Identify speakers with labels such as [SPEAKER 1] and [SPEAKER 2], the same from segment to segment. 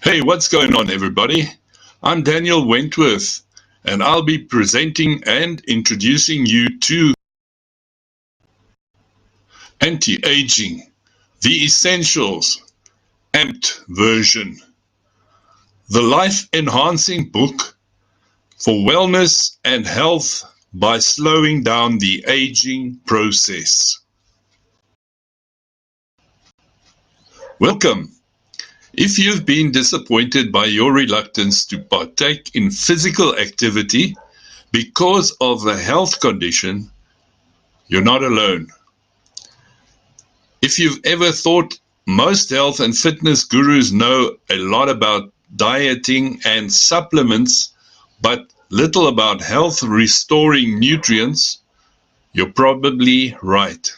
[SPEAKER 1] Hey, what's going on, everybody? I'm Daniel Wentworth, and I'll be presenting and introducing you to Anti-Aging, the Essentials, amped version, the life-enhancing book for wellness and health by slowing down the aging process. Welcome. If you've been disappointed by your reluctance to partake in physical activity because of a health condition, you're not alone. If you've ever thought most health and fitness gurus know a lot about dieting and supplements, but little about health restoring nutrients, you're probably right.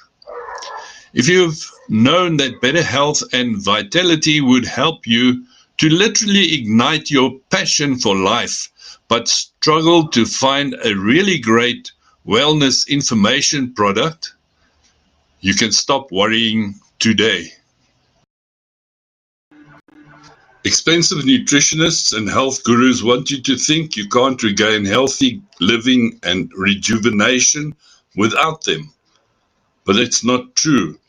[SPEAKER 1] If you've known that better health and vitality would help you to literally ignite your passion for life, but struggle to find a really great wellness information product, you can stop worrying today. Expensive nutritionists and health gurus want you to think you can't regain healthy living and rejuvenation without them. But it's not true.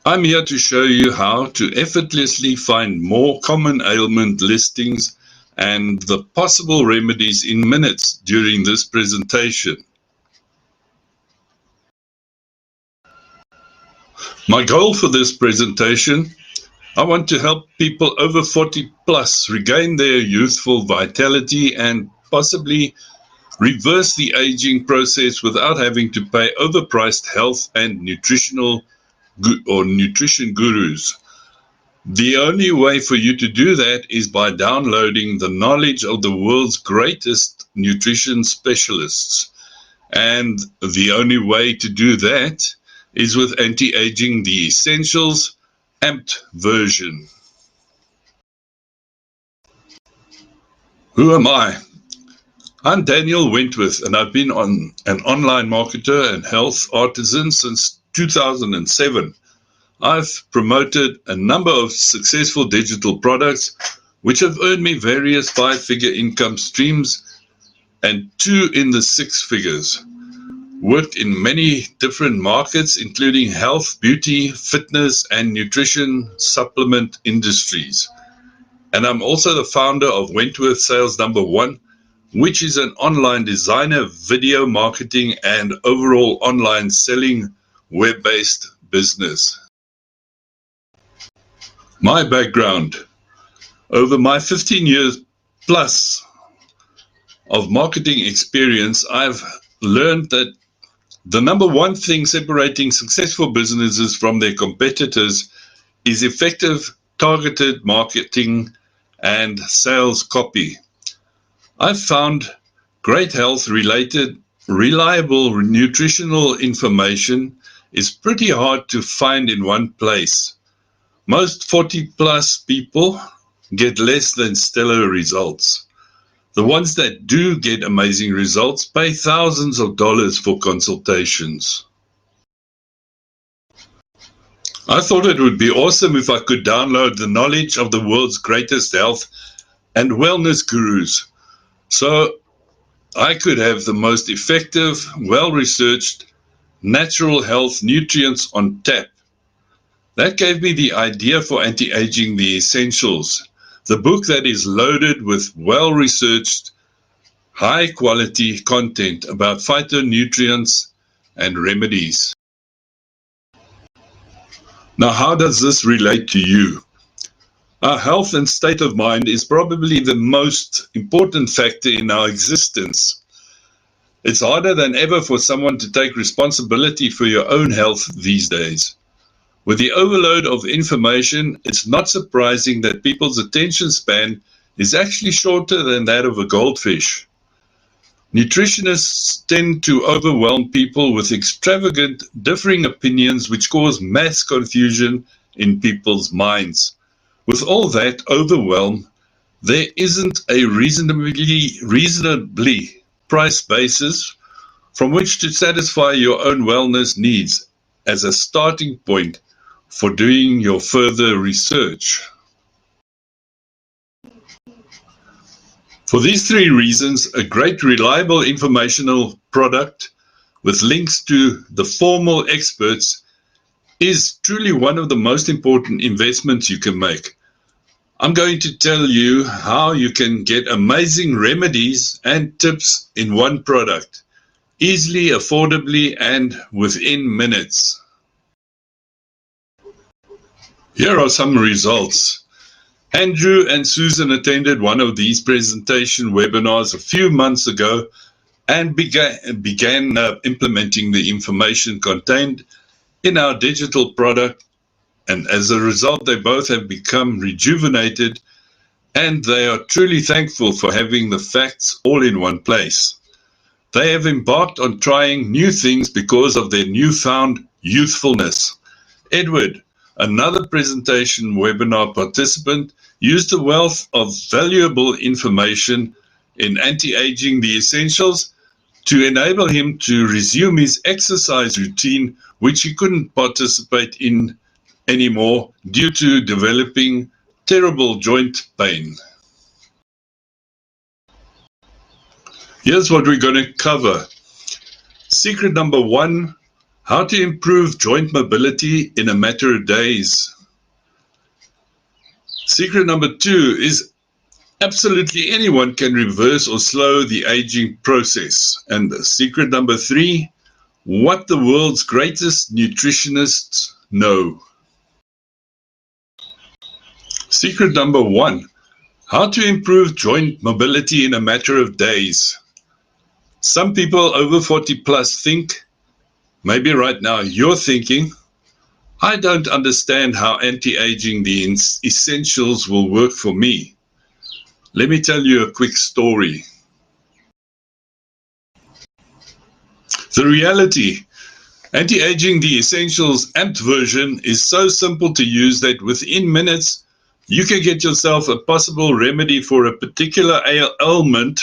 [SPEAKER 1] I'm here to show you how to effortlessly find more common ailment listings and the possible remedies in minutes during this presentation. My goal for this presentation, I want to help people over 40 plus regain their youthful vitality and possibly reverse the aging process without having to pay overpriced health and nutrition gurus. The only way for you to do that is by downloading the knowledge of the world's greatest nutrition specialists. And the only way to do that is with Anti-Aging, the Essentials, amped version. Who am I? I'm Daniel Wentworth, and I've been an online marketer and health artisan since 2007. I've promoted a number of successful digital products which have earned me various five-figure income streams and 2 in the 6 figures. Worked in many different markets, including health, beauty, fitness, and nutrition supplement industries. And I'm also the founder of Wentworth Sales Number 1, which is an online designer, video marketing, and overall online selling web-based business. My background. Over my 15 years plus of marketing experience, I've learned that the number one thing separating successful businesses from their competitors is effective targeted marketing and sales copy. I've found great health-related, reliable nutritional information is pretty hard to find in one place. Most 40-plus people get less than stellar results. The ones that do get amazing results pay thousands of dollars for consultations. I thought it would be awesome if I could download the knowledge of the world's greatest health and wellness gurus, so I could have the most effective, well-researched, natural health nutrients on tap. That gave me the idea for Anti-Aging, the Essentials, the book that is loaded with well-researched, high-quality content about phytonutrients and remedies. Now, how does this relate to you? Our health and state of mind is probably the most important factor in our existence. It's harder than ever for someone to take responsibility for your own health these days. With the overload of information, it's not surprising that people's attention span is actually shorter than that of a goldfish. Nutritionists tend to overwhelm people with extravagant, differing opinions which cause mass confusion in people's minds. With all that overwhelm, there isn't a reasonably priced basis from which to satisfy your own wellness needs as a starting point for doing your further research. For these three reasons, a great reliable informational product with links to the formal experts is truly one of the most important investments you can make. I'm going to tell you how you can get amazing remedies and tips in one product, easily, affordably, and within minutes. Here are some results. Andrew and Susan attended one of these presentation webinars a few months ago and began implementing the information contained in our digital product, and as a result they both have become rejuvenated, and they are truly thankful for having the facts all in one place. They have embarked on trying new things because of their newfound youthfulness. Edward, another presentation webinar participant, used a wealth of valuable information in Anti-Aging the Essentials to enable him to resume his exercise routine, which he couldn't participate in anymore due to developing terrible joint pain. Here's what we're going to cover. Secret number 1, how to improve joint mobility in a matter of days. Secret number 2 is absolutely anyone can reverse or slow the aging process. And secret number 3, what the world's greatest nutritionists know. Secret number 1, how to improve joint mobility in a matter of days. Some people over 40 plus think, maybe right now you're thinking, I don't understand how anti-aging the essentials will work for me. Let me tell you a quick story. The reality, Anti-Aging the Essentials amped version is so simple to use that within minutes you can get yourself a possible remedy for a particular ailment.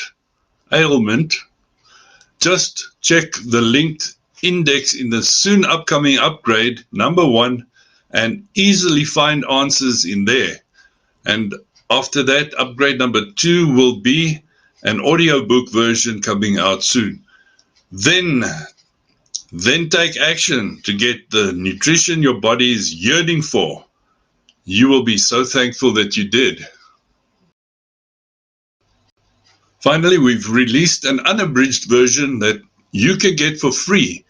[SPEAKER 1] Just check the linked index in the soon upcoming upgrade number 1 and easily find answers in there. And after that, upgrade number 2 will be an audiobook version coming out soon. Then take action to get the nutrition your body is yearning for. You will be so thankful that you did. Finally, we've released an unabridged version that you can get for free,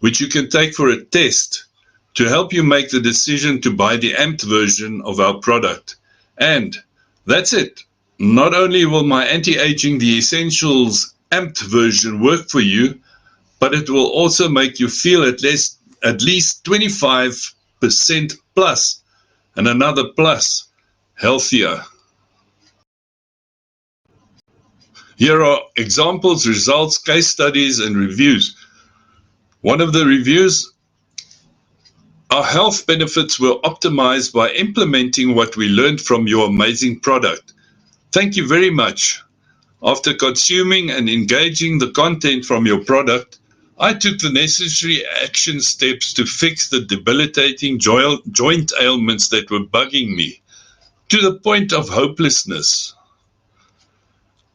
[SPEAKER 1] which you can take for a test to help you make the decision to buy the amped version of our product. And that's it. Not only will my Anti-Aging the Essentials amped version work for you, but it will also make you feel at least 25% plus, and another plus, healthier. Here are examples, results, case studies, and reviews. One of the reviews, our health benefits were optimized by implementing what we learned from your amazing product. Thank you very much. After consuming and engaging the content from your product, I took the necessary action steps to fix the debilitating joint ailments that were bugging me, to the point of hopelessness.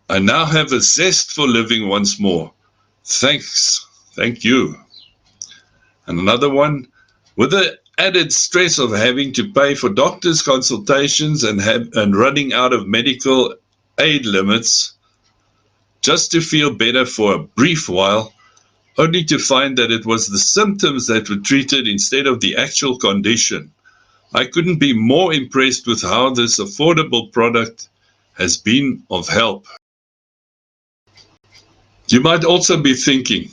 [SPEAKER 1] I now have a zest for living once more. Thanks. Thank you. And another one, with the added stress of having to pay for doctor's consultations and running out of medical aid limits, just to feel better for a brief while, only to find that it was the symptoms that were treated instead of the actual condition. I couldn't be more impressed with how this affordable product has been of help. You might also be thinking,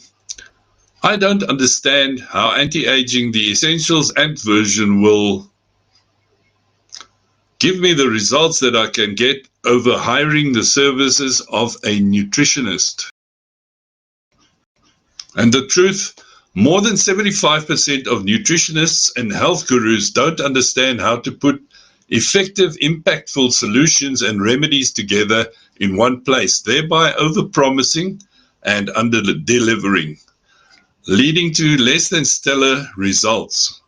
[SPEAKER 1] I don't understand how Anti-Aging the Essentials amped version will give me the results that I can get over hiring the services of a nutritionist. And the truth, more than 75% of nutritionists and health gurus don't understand how to put effective, impactful solutions and remedies together in one place, thereby over-promising and under-delivering, leading to less than stellar results.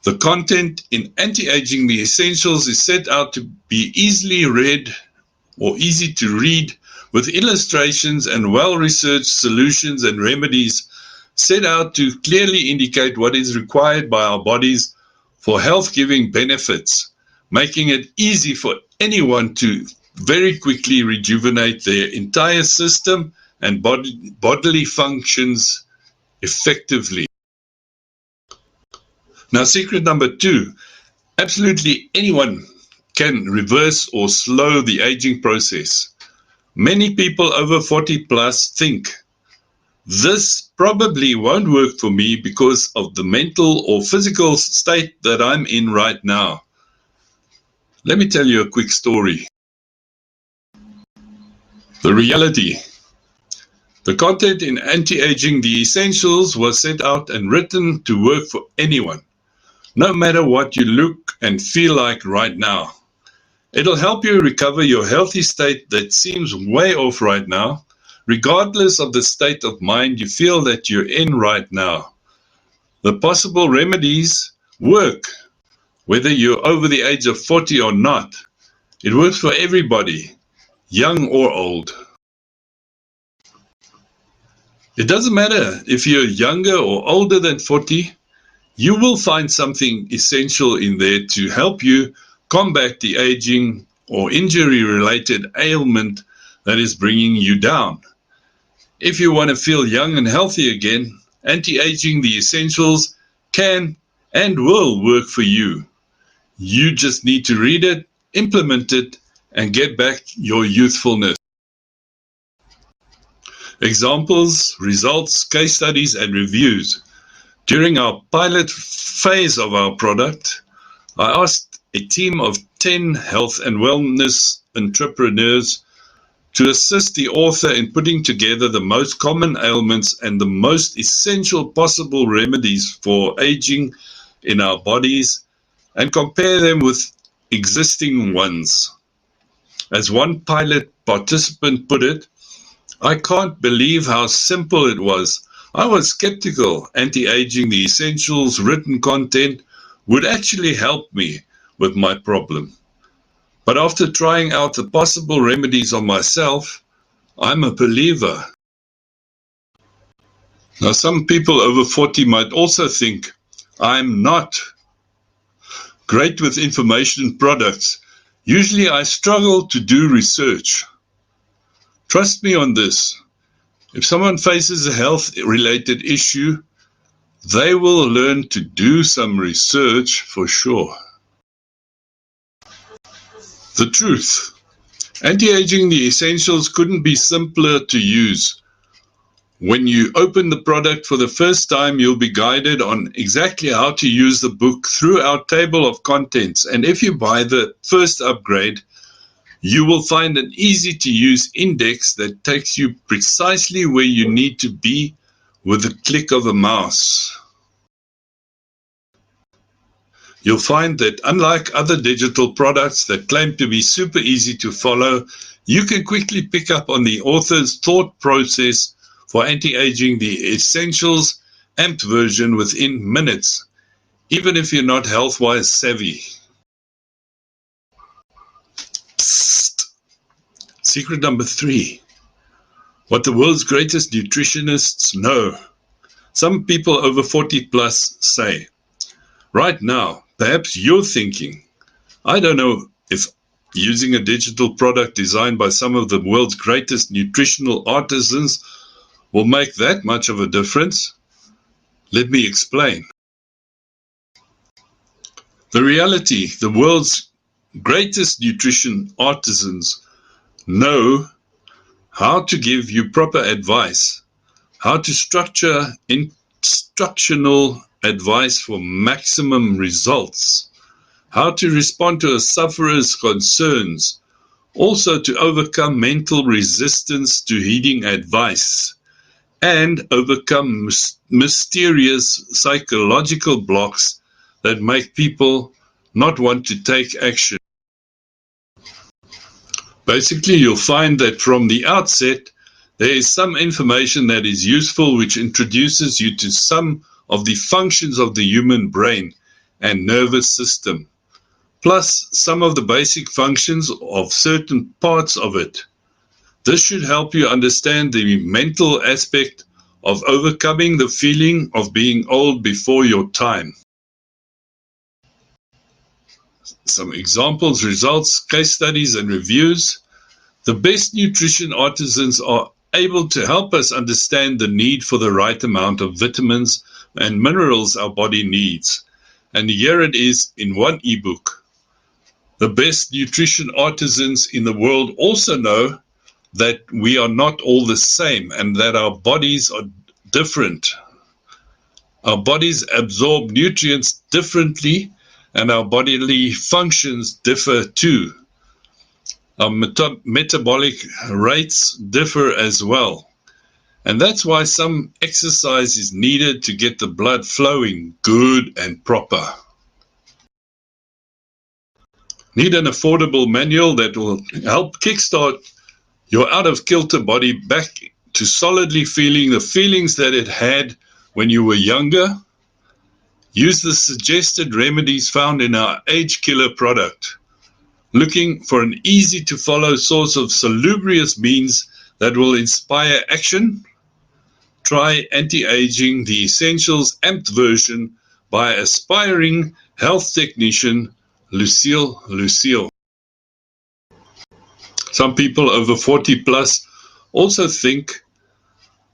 [SPEAKER 1] The content in Anti-Aging the Essentials is set out to be easily read or easy to read, with illustrations and well-researched solutions and remedies set out to clearly indicate what is required by our bodies for health-giving benefits, making it easy for anyone to very quickly rejuvenate their entire system and bodily functions effectively. Now, secret number 2, absolutely anyone can reverse or slow the aging process. Many people over 40 plus think, this probably won't work for me because of the mental or physical state that I'm in right now. Let me tell you a quick story. The reality. The content in Anti-Aging the Essentials was set out and written to work for anyone, no matter what you look and feel like right now. It'll help you recover your healthy state that seems way off right now, regardless of the state of mind you feel that you're in right now. The possible remedies work, whether you're over the age of 40 or not. It works for everybody, young or old. It doesn't matter if you're younger or older than 40, you will find something essential in there to help you combat the aging or injury-related ailment that is bringing you down. If you want to feel young and healthy again, Anti-Aging the Essentials can and will work for you. You just need to read it, implement it, and get back your youthfulness. Examples, results, case studies, and reviews. During our pilot phase of our product, I asked a team of 10 health and wellness entrepreneurs to assist the author in putting together the most common ailments and the most essential possible remedies for aging in our bodies and compare them with existing ones. As one pilot participant put it, I can't believe how simple it was. I was skeptical Anti-Aging the Essentials written content would actually help me with my problem. But after trying out the possible remedies on myself, I'm a believer. Now, some people over 40 might also think I'm not great with information products. Usually I struggle to do research. Trust me on this. If someone faces a health-related issue, they will learn to do some research for sure. The truth. Anti-Aging the Essentials couldn't be simpler to use. When you open the product for the first time, you'll be guided on exactly how to use the book through our table of contents. And if you buy the first upgrade, you will find an easy-to-use index that takes you precisely where you need to be with the click of a mouse. You'll find that unlike other digital products that claim to be super easy to follow, you can quickly pick up on the author's thought process for Anti-Aging the Essentials amped version within minutes, even if you're not health-wise savvy. Psst. Secret number 3. What the world's greatest nutritionists know. Some people over 40 plus say, right now, perhaps you're thinking, I don't know if using a digital product designed by some of the world's greatest nutritional artisans will make that much of a difference. Let me explain. The reality, the world's greatest nutrition artisans know how to give you proper advice, how to structure instructional advice for maximum results, how to respond to a sufferer's concerns, also to overcome mental resistance to heeding advice, and overcome mysterious psychological blocks that make people not want to take action. Basically, you'll find that from the outset, there is some information that is useful which introduces you to some of the functions of the human brain and nervous system. plus some of the basic functions of certain parts of it. This should help you understand the mental aspect of overcoming the feeling of being old before your time. Some examples, results, case studies, and reviews. The best nutrition artisans are able to help us understand the need for the right amount of vitamins and minerals our body needs. And here it is in one ebook. The best nutrition artisans in the world also know that we are not all the same and that our bodies are different. Our bodies absorb nutrients differently and our bodily functions differ too. Our metabolic rates differ as well. And that's why some exercise is needed to get the blood flowing good and proper. Need an affordable manual that will help kickstart your out-of-kilter body back to solidly feeling the feelings that it had when you were younger? Use the suggested remedies found in our Age Killer product. Looking for an easy-to-follow source of salubrious means that will inspire action? Try Anti-Aging, the Essentials Amped version by aspiring health technician Lucille. Some people over 40 plus also think,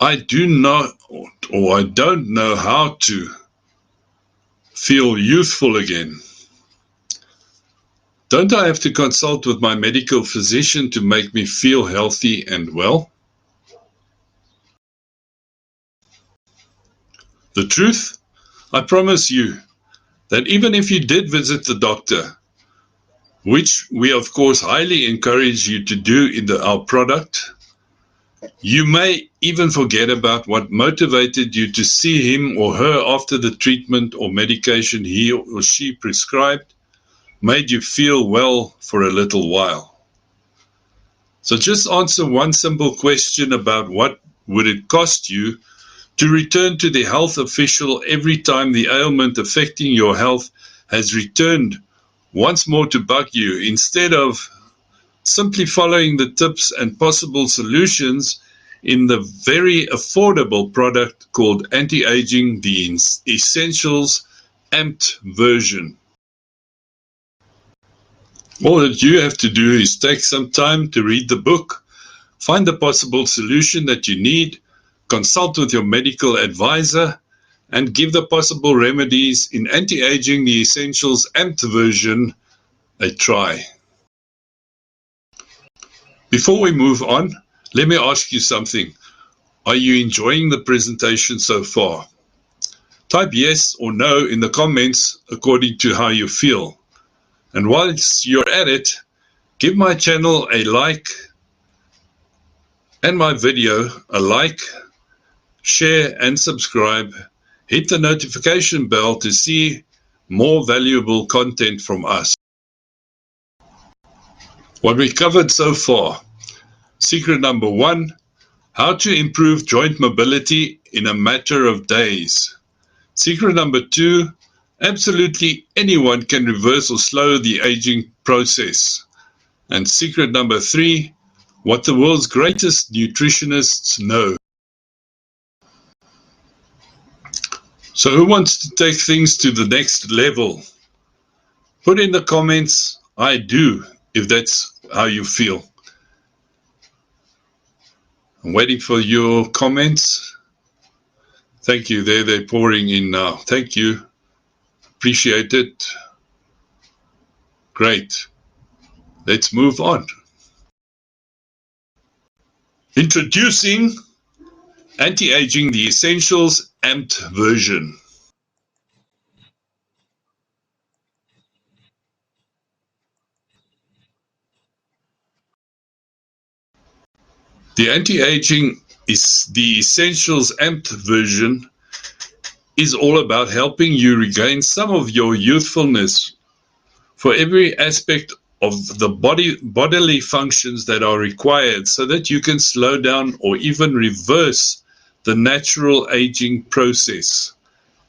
[SPEAKER 1] I do not or I don't know how to feel youthful again. Don't I have to consult with my medical physician to make me feel healthy and well? The truth, I promise you that even if you did visit the doctor, which we of course highly encourage you to do in our product, you may even forget about what motivated you to see him or her after the treatment or medication he or she prescribed made you feel well for a little while. So just answer one simple question about what would it cost you to return to the health official every time the ailment affecting your health has returned once more to bug you, instead of simply following the tips and possible solutions in the very affordable product called Anti-Aging, the Essentials Amped version. All that you have to do is take some time to read the book, find the possible solution that you need, consult with your medical advisor, and give the possible remedies in Anti-Aging, the Essentials Amped version a try. Before we move on, let me ask you something. Are you enjoying the presentation so far? Type yes or no in the comments according to how you feel. And whilst you're at it, give my channel a like and my video a like, share and subscribe. Hit the notification bell to see more valuable content from us. What we covered so far. Secret number 1, how to improve joint mobility in a matter of days. Secret number 2, absolutely anyone can reverse or slow the aging process. And secret number 3, what the world's greatest nutritionists know. So who wants to take things to the next level? Put in the comments, I do, if that's how you feel. I'm waiting for your comments. Thank you. They're pouring in now. Thank you. Appreciate it. Great. Let's move on. Introducing Anti-Aging, the Essentials Amped version. The Anti-Aging is the Essentials Amped version is all about helping you regain some of your youthfulness for every aspect of the bodily functions that are required so that you can slow down or even reverse the natural aging process.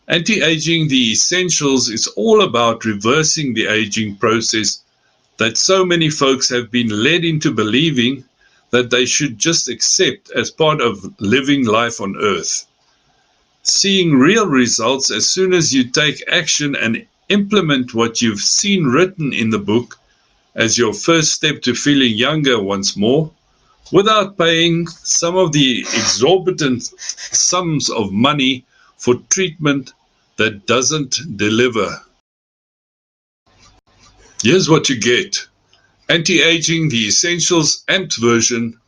[SPEAKER 1] Anti-aging the essentials is all about reversing the aging process that so many folks have been led into believing that they should just accept as part of living life on Earth. Seeing real results as soon as you take action and implement what you've seen written in the book as your first step to feeling younger once more, without paying some of the exorbitant sums of money for treatment that doesn't deliver. Here's what you get. Anti-aging the essentials amped version.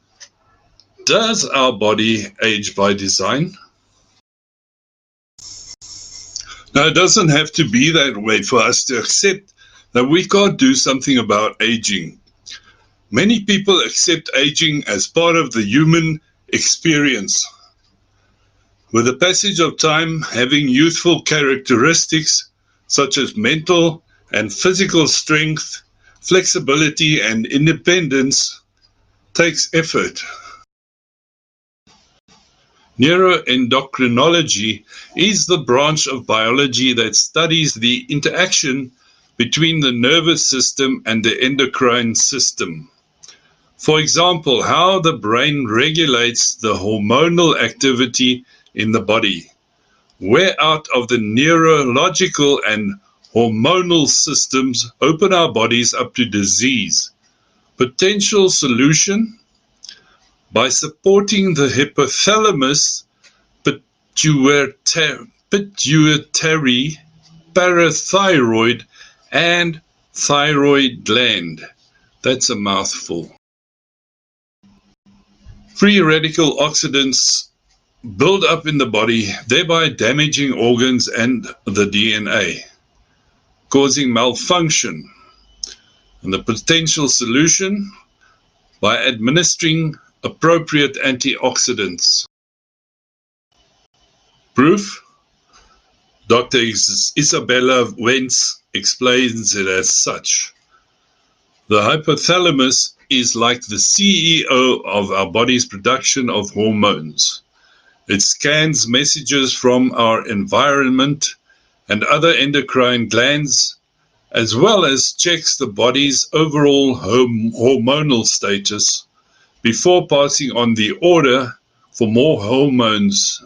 [SPEAKER 1] Does our body age by design? Now, it doesn't have to be that way for us to accept that we can't do something about aging. Many people accept aging as part of the human experience. With the passage of time, having youthful characteristics such as mental and physical strength, flexibility, and independence takes effort. Neuroendocrinology is the branch of biology that studies the interaction between the nervous system and the endocrine system. For example, how the brain regulates the hormonal activity in the body. Where out of the neurological and hormonal systems open our bodies up to disease. Potential solution? By supporting the hypothalamus, pituitary, parathyroid, and thyroid gland. That's a mouthful. Free radical oxidants build up in the body, thereby damaging organs and the DNA, causing malfunction. And the potential solution? By administering appropriate antioxidants. Proof? Dr. Isabella Wentz explains it as such. The hypothalamus is like the CEO of our body's production of hormones. It scans messages from our environment and other endocrine glands, as well as checks the body's overall hormonal status before passing on the order for more hormones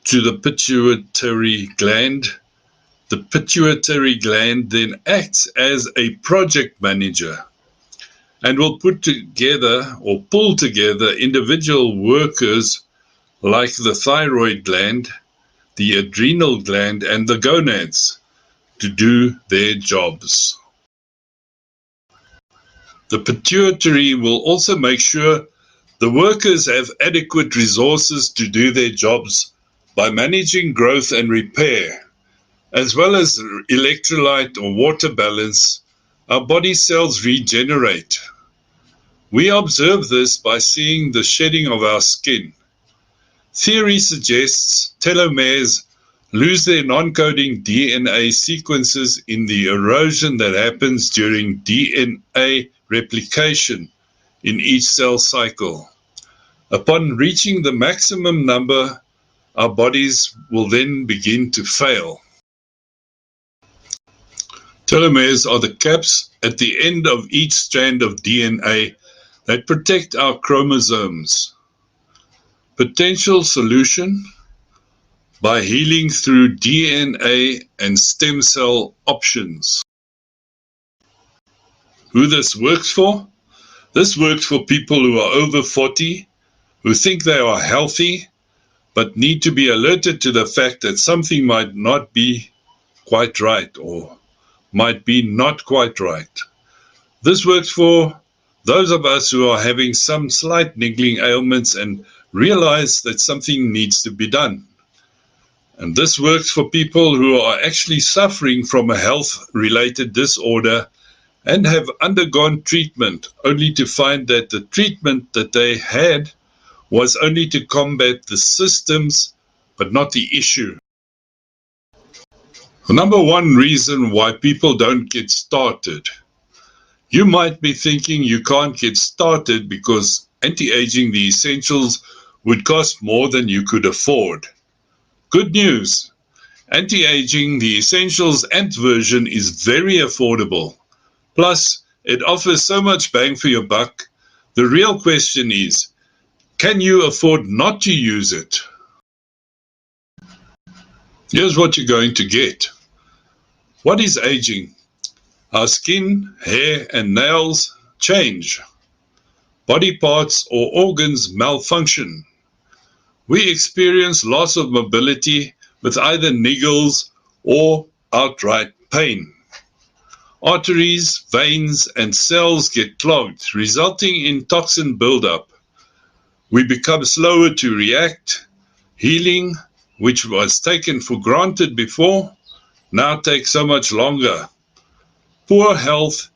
[SPEAKER 1] to the pituitary gland. The pituitary gland then acts as a project manager and will put together or pull together individual workers like the thyroid gland, the adrenal gland, and the gonads to do their jobs. The pituitary will also make sure the workers have adequate resources to do their jobs by managing growth and repair, as well as electrolyte or water balance. Our body cells regenerate. We observe this by seeing the shedding of our skin. Theory suggests telomeres lose their non-coding DNA sequences in the erosion that happens during DNA replication in each cell cycle. Upon reaching the maximum number, our bodies will then begin to fail. Telomeres are the caps at the end of each strand of DNA that protect our chromosomes. Potential solution? By healing through DNA and stem cell options. Who this works for? This works for people who are over 40, who think they are healthy, but need to be alerted to the fact that something might not be quite right or might be not quite right. This works for those of us who are having some slight niggling ailments and realize that something needs to be done. And this works for people who are actually suffering from a health-related disorder and have undergone treatment, only to find that the treatment that they had was only to combat the symptoms, but not the issue. The number one reason why people don't get started. You might be thinking you can't get started because anti-aging the essentials would cost more than you could afford. Good news. Anti-aging, the essentials amped version is very affordable. Plus, it offers so much bang for your buck. The real question is, can you afford not to use it? Here's what you're going to get. What is aging? Our skin, hair, and nails change. Body parts or organs malfunction. We experience loss of mobility with either niggles or outright pain. Arteries, veins, and cells get clogged, resulting in toxin buildup. We become slower to react. Healing, which was taken for granted before, now takes so much longer. Poor health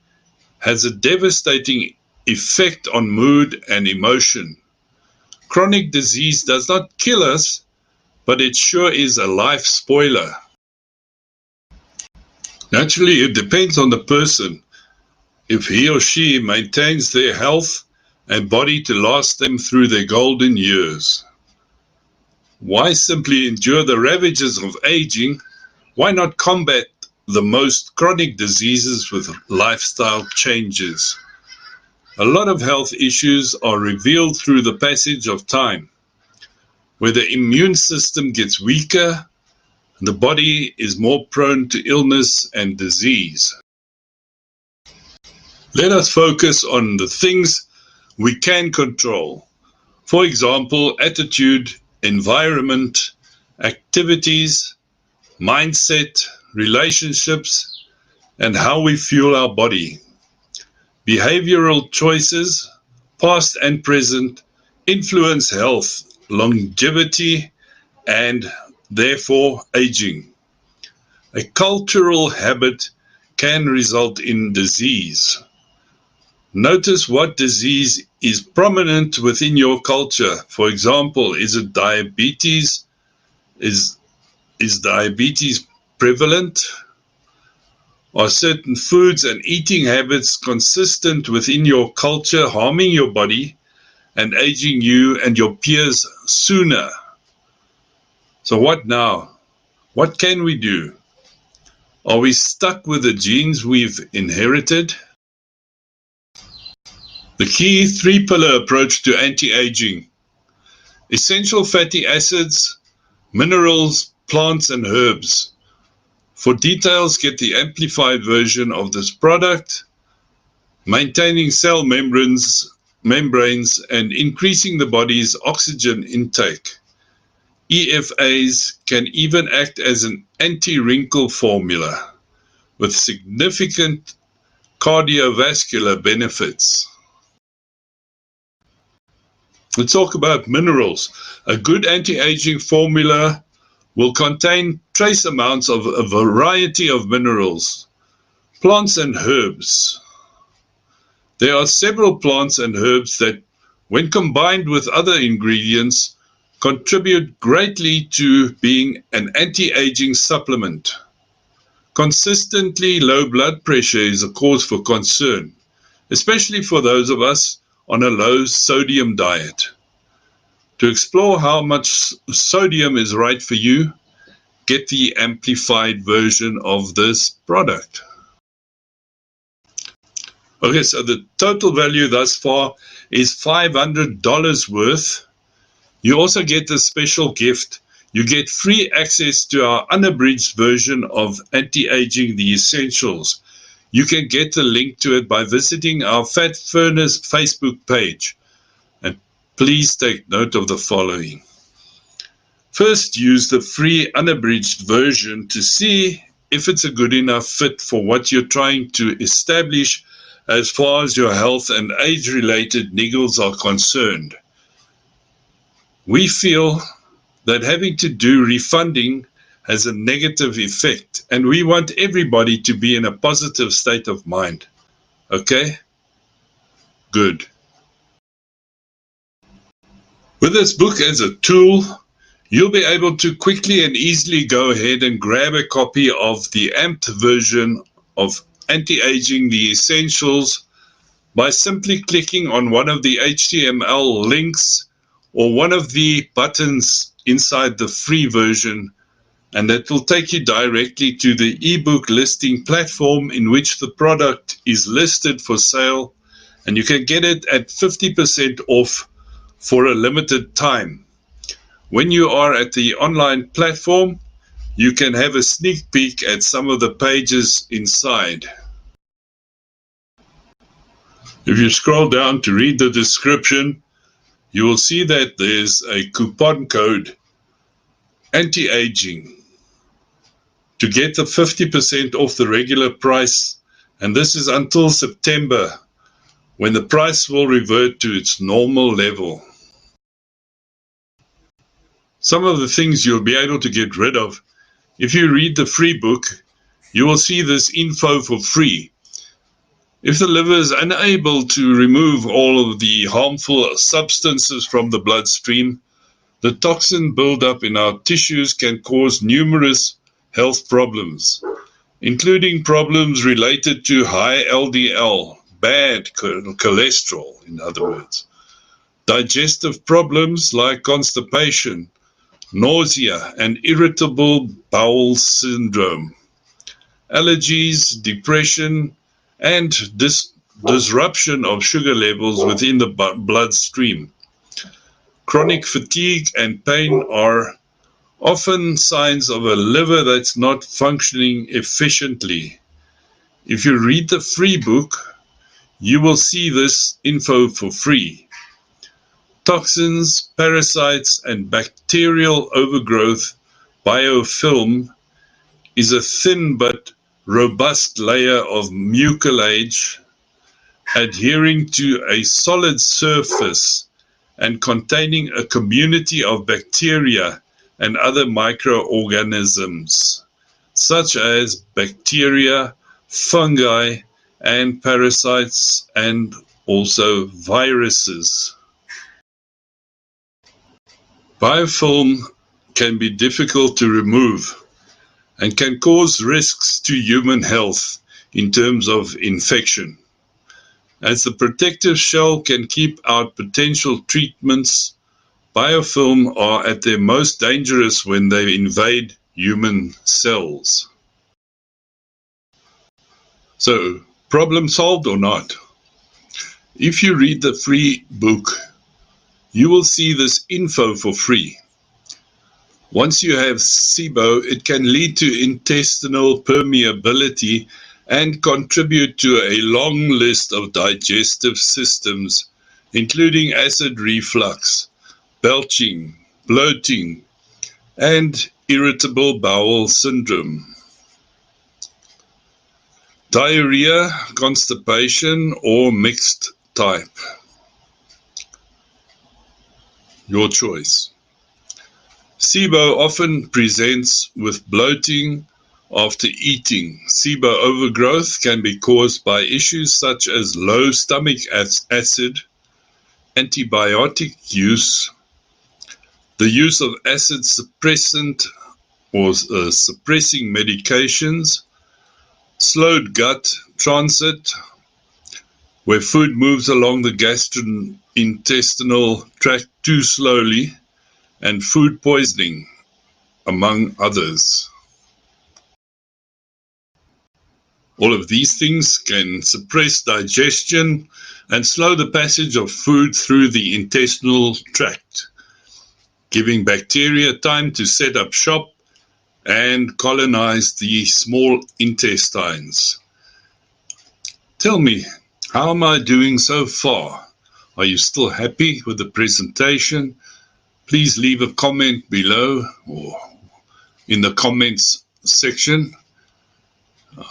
[SPEAKER 1] has a devastating effect on mood and emotion. Chronic disease does not kill us, but it sure is a life spoiler. Naturally, it depends on the person. If he or she maintains their health and body to last them through their golden years. Why simply endure the ravages of aging? Why not combat the most chronic diseases with lifestyle changes? A lot of health issues are revealed through the passage of time, where the immune system gets weaker, the body is more prone to illness and disease. Let us focus on the things we can control. For example, attitude, environment, activities, mindset, relationships, and how we fuel our body. Behavioral choices, past and present, influence health, longevity, and therefore aging. A cultural habit can result in disease. Notice what disease is prominent within your culture. For example, is it diabetes? Is diabetes prevalent? Are certain foods and eating habits consistent within your culture, harming your body and aging you and your peers sooner? So what now? What can we do? Are we stuck with the genes we've inherited? The key three-pillar approach to anti-aging: essential fatty acids, minerals, plants, and herbs. For details, get the amplified version of this product. Maintaining cell membranes and increasing the body's oxygen intake. EFAs can even act as an anti-wrinkle formula with significant cardiovascular benefits. Let's talk about minerals. A good anti-aging formula will contain trace amounts of a variety of minerals, plants and herbs. There are several plants and herbs that, when combined with other ingredients, contribute greatly to being an anti-aging supplement. Consistently low blood pressure is a cause for concern, especially for those of us on a low sodium diet. To explore how much sodium is right for you, get the amplified version of this product. Okay, so the total value thus far is $500 worth. You also get a special gift. You get free access to our unabridged version of Anti-Aging the Essentials. You can get the link to it by visiting our Fat Furnace Facebook page. And please take note of the following. First, use the free unabridged version to see if it's a good enough fit for what you're trying to establish as far as your health and age-related niggles are concerned. We feel that having to do refunding has a negative effect, and we want everybody to be in a positive state of mind. Okay? Good. With this book as a tool, you'll be able to quickly and easily go ahead and grab a copy of the amped version of Anti-Aging the Essentials by simply clicking on one of the HTML links or one of the buttons inside the free version and that will take you directly to the ebook listing platform in which the product is listed for sale, and you can get it at 50% off for a limited time. When you are at the online platform, you can have a sneak peek at some of the pages inside. If you scroll down to read the description, you will see that there's a coupon code, Antiaging, to get the 50% off the regular price, and this is until September, when the price will revert to its normal level. Some of the things you'll be able to get rid of. If you read the free book, you will see this info for free. If the liver is unable to remove all of the harmful substances from the bloodstream, the toxin buildup in our tissues can cause numerous health problems, including problems related to high LDL, bad cholesterol, in other words, digestive problems like constipation, nausea, and irritable bowel syndrome, allergies, depression, and disruption of sugar levels within the bloodstream. Chronic fatigue and pain are often signs of a liver that's not functioning efficiently. If you read the free book, you will see this info for free. Toxins, parasites, and bacterial overgrowth biofilm is a thin but robust layer of mucilage adhering to a solid surface and containing a community of bacteria and other microorganisms, such as bacteria, fungi, and parasites, and also viruses. Biofilm can be difficult to remove and can cause risks to human health in terms of infection, as the protective shell can keep out potential treatments. Biofilm are at their most dangerous when they invade human cells. So, problem solved or not? If you read the free book, you will see this info for free. Once you have SIBO, it can lead to intestinal permeability and contribute to a long list of digestive systems, including acid reflux, belching, bloating, and irritable bowel syndrome. Diarrhea, constipation, or mixed type. Your choice. SIBO often presents with bloating after eating. SIBO overgrowth can be caused by issues such as low stomach acid, antibiotic use, the use of acid suppressant or suppressing medications, slowed gut transit, where food moves along the gastrointestinal tract too slowly, and food poisoning, among others. All of these things can suppress digestion and slow the passage of food through the intestinal tract, giving bacteria time to set up shop and colonize the small intestines. Tell me, how am I doing so far? Are you still happy with the presentation? Please leave a comment below or in the comments section.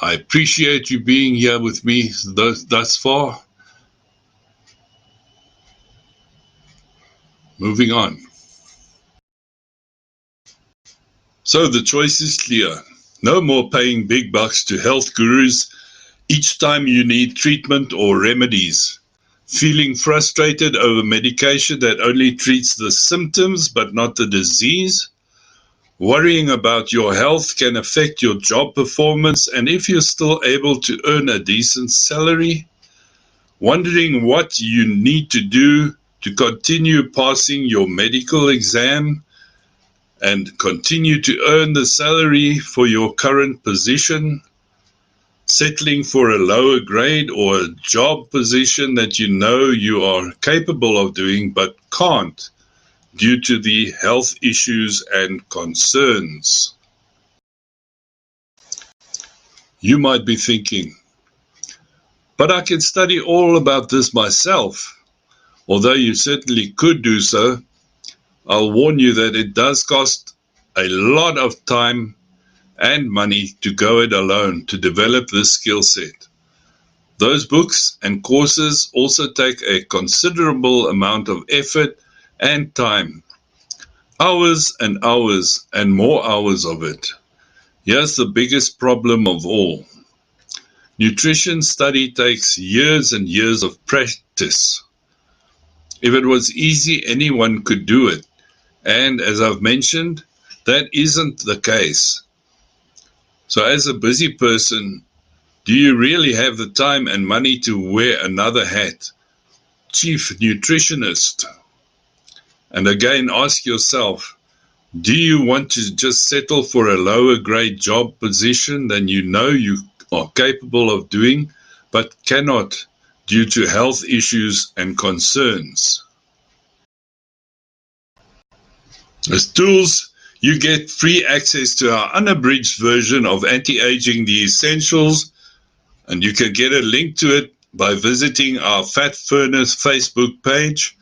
[SPEAKER 1] I appreciate you being here with me thus far. Moving on. So the choice is clear. No more paying big bucks to health gurus each time you need treatment or remedies. Feeling frustrated over medication that only treats the symptoms but not the disease? Worrying about your health can affect your job performance and if you're still able to earn a decent salary? Wondering what you need to do to continue passing your medical exam and continue to earn the salary for your current position, settling for a lower grade or a job position that you know you are capable of doing but can't due to the health issues and concerns. You might be thinking, but I can study all about this myself. Although you certainly could do so, I'll warn you that it does cost a lot of time and money to go it alone to develop this skill set. Those books and courses also take a considerable amount of effort and time, hours and more hours of it. Here's the biggest problem of all. Nutrition study takes years and years of practice. If it was easy, anyone could do it. And as I've mentioned, that isn't the case. So as a busy person, do you really have the time and money to wear another hat, chief nutritionist? And again, ask yourself, do you want to just settle for a lower grade job position than you know you are capable of doing, but cannot due to health issues and concerns? As tools, you get free access to our unabridged version of Anti-Aging the Essentials, and you can get a link to it by visiting our Fat Furnace Facebook page.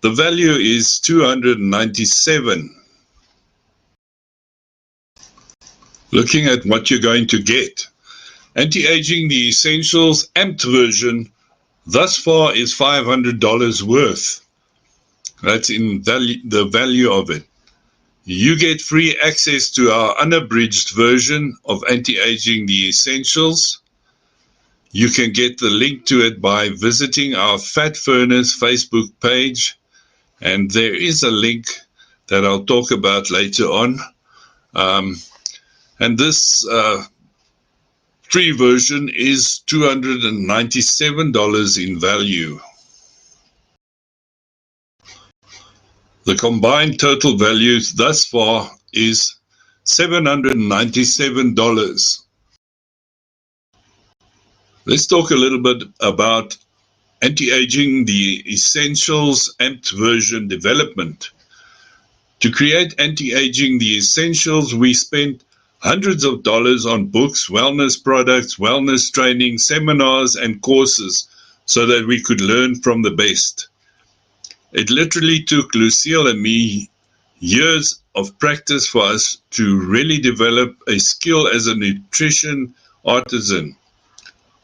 [SPEAKER 1] The value is $297. Looking at what you're going to get. Anti-Aging the Essentials Amped version thus far is $500 worth. That's in value, the value of it. You get free access to our unabridged version of Anti-Aging the Essentials. You can get the link to it by visiting our Fat Furnace Facebook page, and there is a link that I'll talk about later on. And this free version is $297 in value. The combined total value thus far is $797. Let's talk a little bit about Anti-Aging the Essentials Amped version development. To create Anti-Aging the Essentials, we spent hundreds of dollars on books, wellness products, wellness training, seminars, and courses so that we could learn from the best. It literally took Lucille and me years of practice for us to really develop a skill as a nutrition artisan.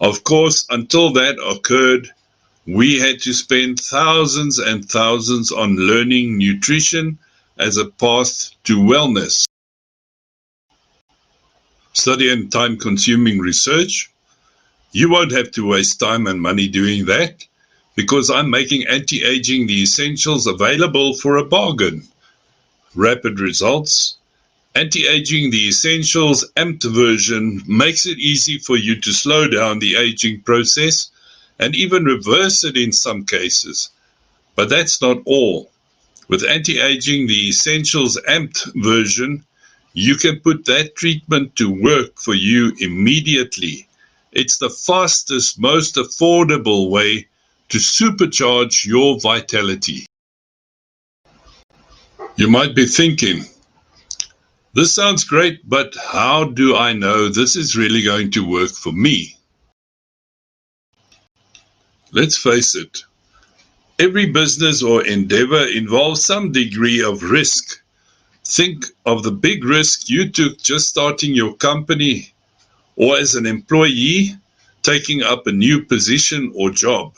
[SPEAKER 1] Of course, until that occurred, we had to spend thousands and thousands on learning nutrition as a path to wellness. Study and time-consuming research. You won't have to waste time and money doing that because I'm making Anti-Aging the Essentials available for a bargain. Rapid results. Anti-Aging the Essentials Amped version makes it easy for you to slow down the aging process and even reverse it in some cases. But that's not all. With Anti-Aging the Essentials Amped version, you can put that treatment to work for you immediately. It's the fastest, most affordable way to supercharge your vitality. You might be thinking, this sounds great, but how do I know this is really going to work for me? Let's face it, every business or endeavor involves some degree of risk. Think of the big risk you took just starting your company or as an employee taking up a new position or job.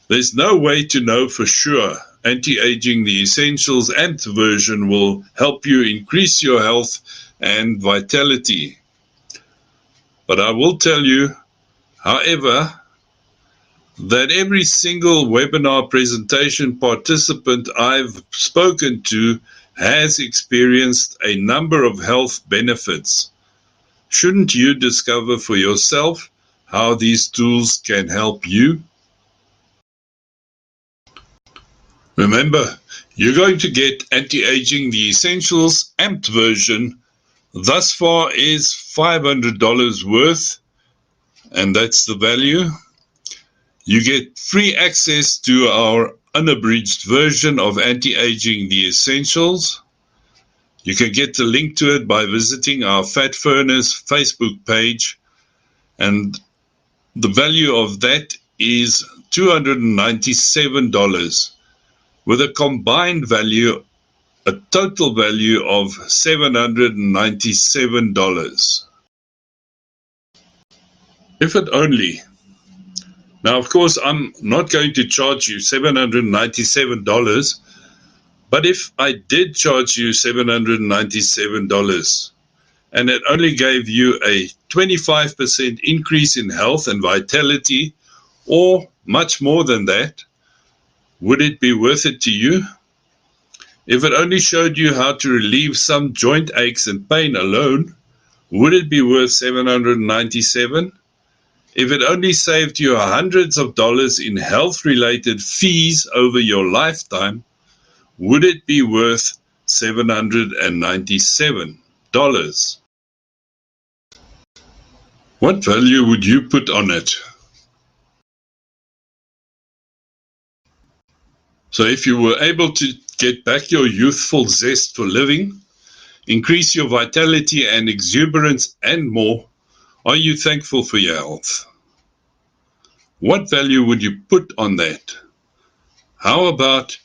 [SPEAKER 1] There's no way to know for sure. Anti-Aging the Essentials Amped version will help you increase your health and vitality. But I will tell you, however, that every single webinar presentation participant I've spoken to has experienced a number of health benefits. Shouldn't you discover for yourself how these tools can help you? Remember, you're going to get Anti-Aging the Essentials amped version. Thus far is $500 worth, and that's the value. You get free access to our unabridged version of Anti-Aging the Essentials. You can get the link to it by visiting our Fat Furnace Facebook page, and the value of that is $297, with a combined value, a total value of $797. If it only. Now, of course, I'm not going to charge you $797, but if I did charge you $797 and it only gave you a 25% increase in health and vitality, or much more than that, would it be worth it to you? If it only showed you how to relieve some joint aches and pain alone, would it be worth $797? If it only saved you hundreds of dollars in health-related fees over your lifetime, would it be worth $797? What value would you put on it? So if you were able to get back your youthful zest for living, increase your vitality and exuberance and more, are you thankful for your health? What value would you put on that? How about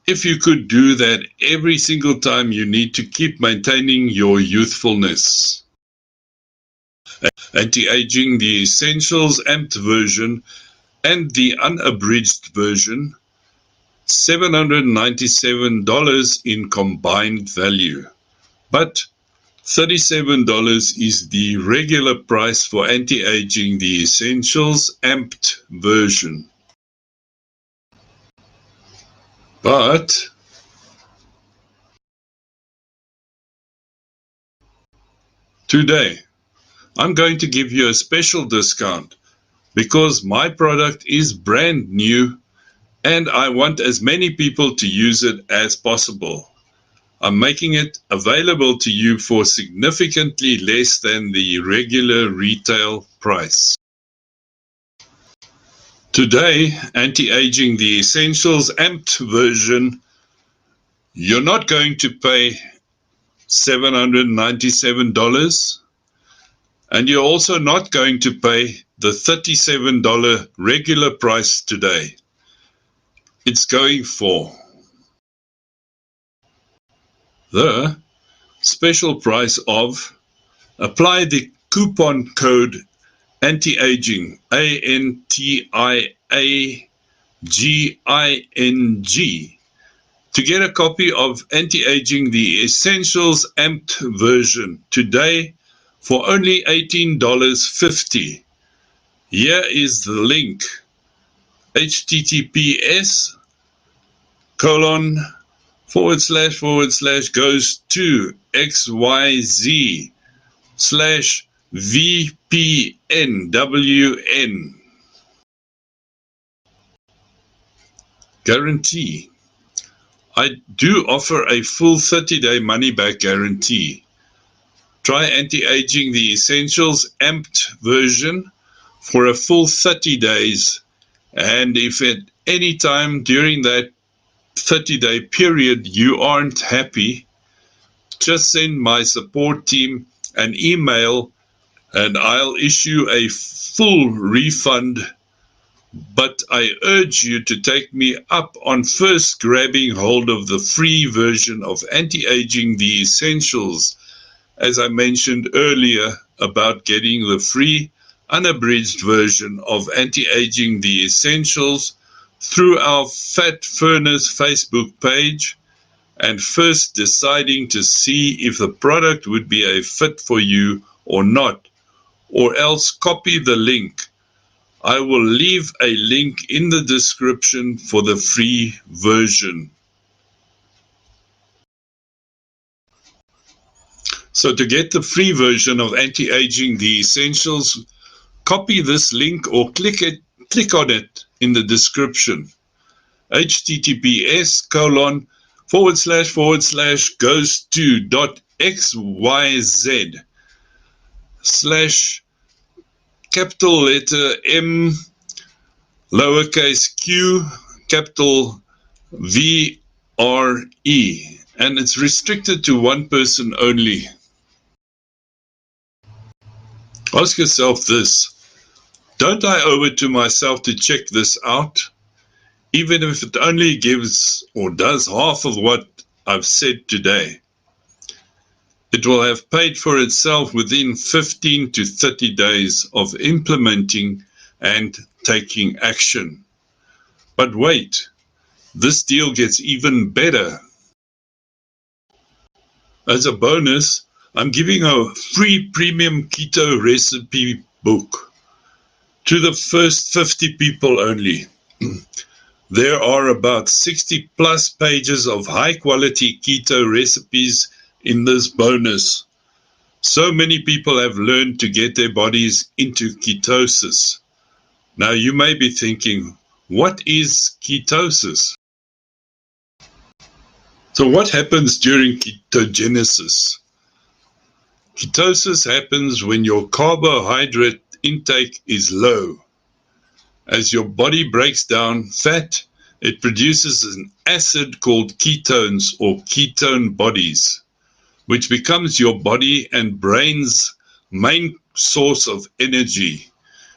[SPEAKER 1] if you could do that every single time you need to keep maintaining your youthfulness? Anti-Aging the Essentials amped version and the unabridged version, $797 in combined value. But $37 is the regular price for Anti-Aging the Essentials amped version. But today, I'm going to give you a special discount because my product is brand new and I want as many people to use it as possible. I'm making it available to you for significantly less than the regular retail price. Today, Anti-Aging the Essentials amped version, you're not going to pay $797, and you're also not going to pay the $37 regular price today. It's going for the special price of, apply the coupon code Anti-Aging, ANTIAGING, to get a copy of Anti-Aging the Essentials amped version today for only $18.50. Here is the link: https:// goes to xyz/VPNWN. Guarantee. I do offer a full 30-day money-back guarantee. Try Anti-Aging the Essentials amped version for a full 30 days, and if at any time during that 30-day period you aren't happy, just send my support team an email and I'll issue a full refund. But I urge you to take me up on first grabbing hold of the free version of Anti-Aging the Essentials, as I mentioned earlier about getting the free unabridged version of Anti-Aging the Essentials through our Fat Furnace Facebook page, and first deciding to see if the product would be a fit for you or not, or else copy the link. I will leave a link in the description for the free version. So to get the free version of Anti-Aging the Essentials, copy this link or click on it in the description. https://goes to.xyz/capital letter M, lowercase q, capital VRE, and it's restricted to one person only. Ask yourself this: don't I owe it to myself to check this out, even if it only gives or does half of what I've said today? It will have paid for itself within 15 to 30 days of implementing and taking action. But wait, this deal gets even better. As a bonus, I'm giving a free premium keto recipe book to the first 50 people only. There are about 60 plus pages of high quality keto recipes in this bonus. So many people have learned to get their bodies into ketosis. Now you may be thinking, what is ketosis? So what happens during ketogenesis? Ketosis happens when your carbohydrate intake is low. As your body breaks down fat, it produces an acid called ketones or ketone bodies, which becomes your body and brain's main source of energy.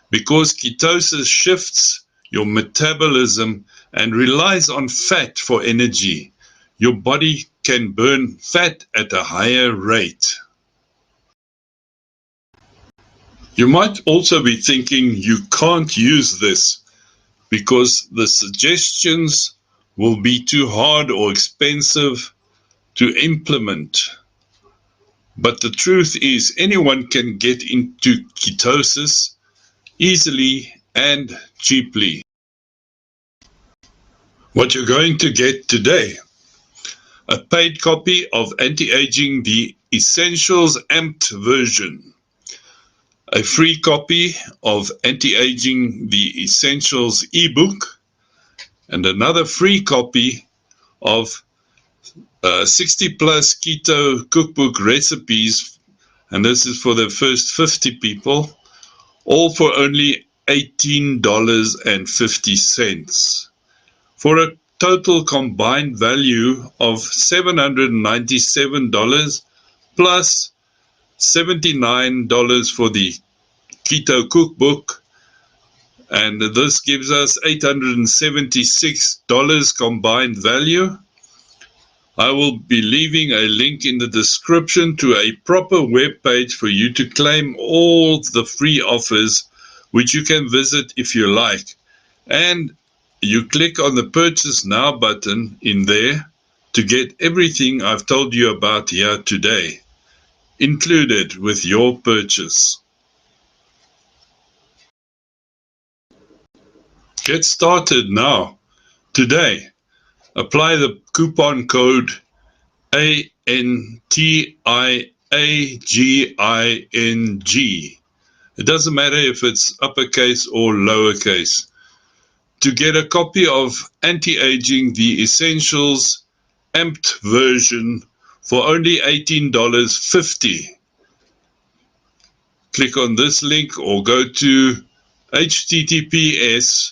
[SPEAKER 1] Because ketosis shifts your metabolism and relies on fat for energy, your body can burn fat at a higher rate. You might also be thinking you can't use this because the suggestions will be too hard or expensive to implement. But the truth is, anyone can get into ketosis easily and cheaply. What you're going to get today: a paid copy of Anti-Aging the Essentials Amped version, a free copy of Anti-Aging the Essentials ebook, and another free copy of 60 plus keto cookbook recipes, and this is for the first 50 people, all for only $18.50, for a total combined value of $797 plus $79 for the keto cookbook, and this gives us $876 combined value. I will be leaving a link in the description to a proper web page for you to claim all the free offers, which you can visit if you like. And you click on the Purchase Now button in there to get everything I've told you about here today included with your purchase. Get started now, today. Apply the coupon code ANTIAGING. It doesn't matter if it's uppercase or lowercase, to get a copy of Anti-Aging the Essentials Amped version for only $18.50. Click on this link or go to https://goes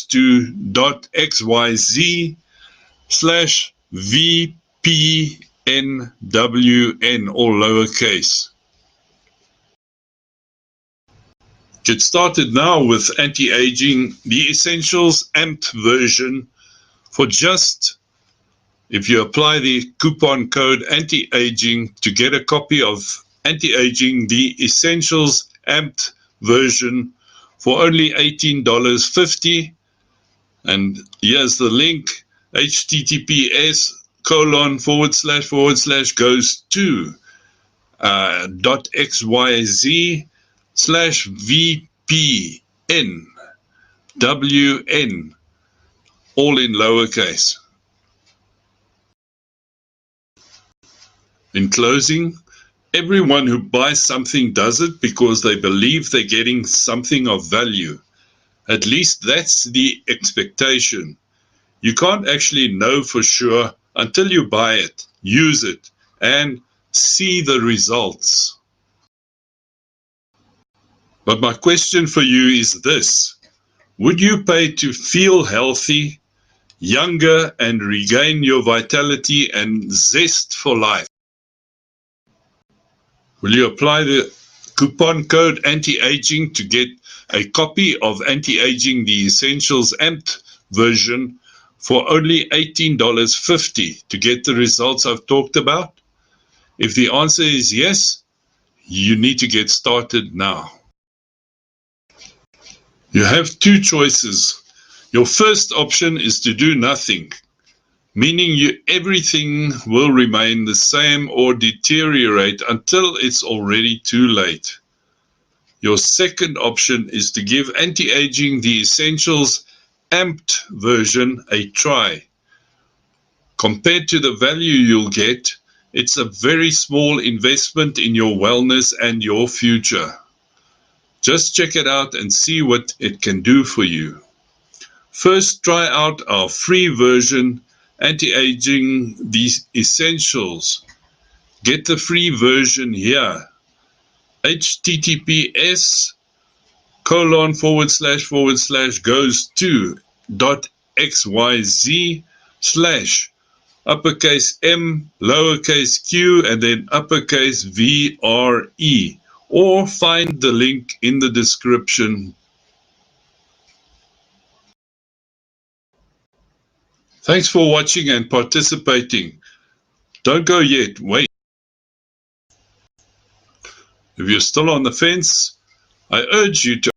[SPEAKER 1] to.xyz/VPNWN, all lowercase. Get started now with Anti-Aging the Essentials Amped version for just, if you apply the coupon code Anti-Aging to get a copy of Anti-Aging the Essentials Amped version for only $18.50. And here's the link: https://goes to.xyz/VPNWN, all in lowercase. In closing, everyone who buys something does it because they believe they're getting something of value. At least that's the expectation. You can't actually know for sure until you buy it, use it, and see the results. But my question for you is this: would you pay to feel healthy, younger, and regain your vitality and zest for life? Will you apply the coupon code Antiaging to get a copy of Antiaging the Essentials Amped version for only $18.50 to get the results I've talked about? If the answer is yes, you need to get started now. You have two choices. Your first option is to do nothing, meaning everything will remain the same or deteriorate until it's already too late. Your second option is to give Anti-Aging the Essentials Amped version a try. Compared to the value you'll get, it's a very small investment in your wellness and your future. Just check it out and see what it can do for you. First, try out our free version, Anti-Aging the Essentials. Get the free version here. https://goes to.xyz/ uppercase M, lowercase q, and then uppercase VRE, or find the link in the description. Thanks for watching and participating. Don't go yet, wait. If you're still on the fence, I urge you to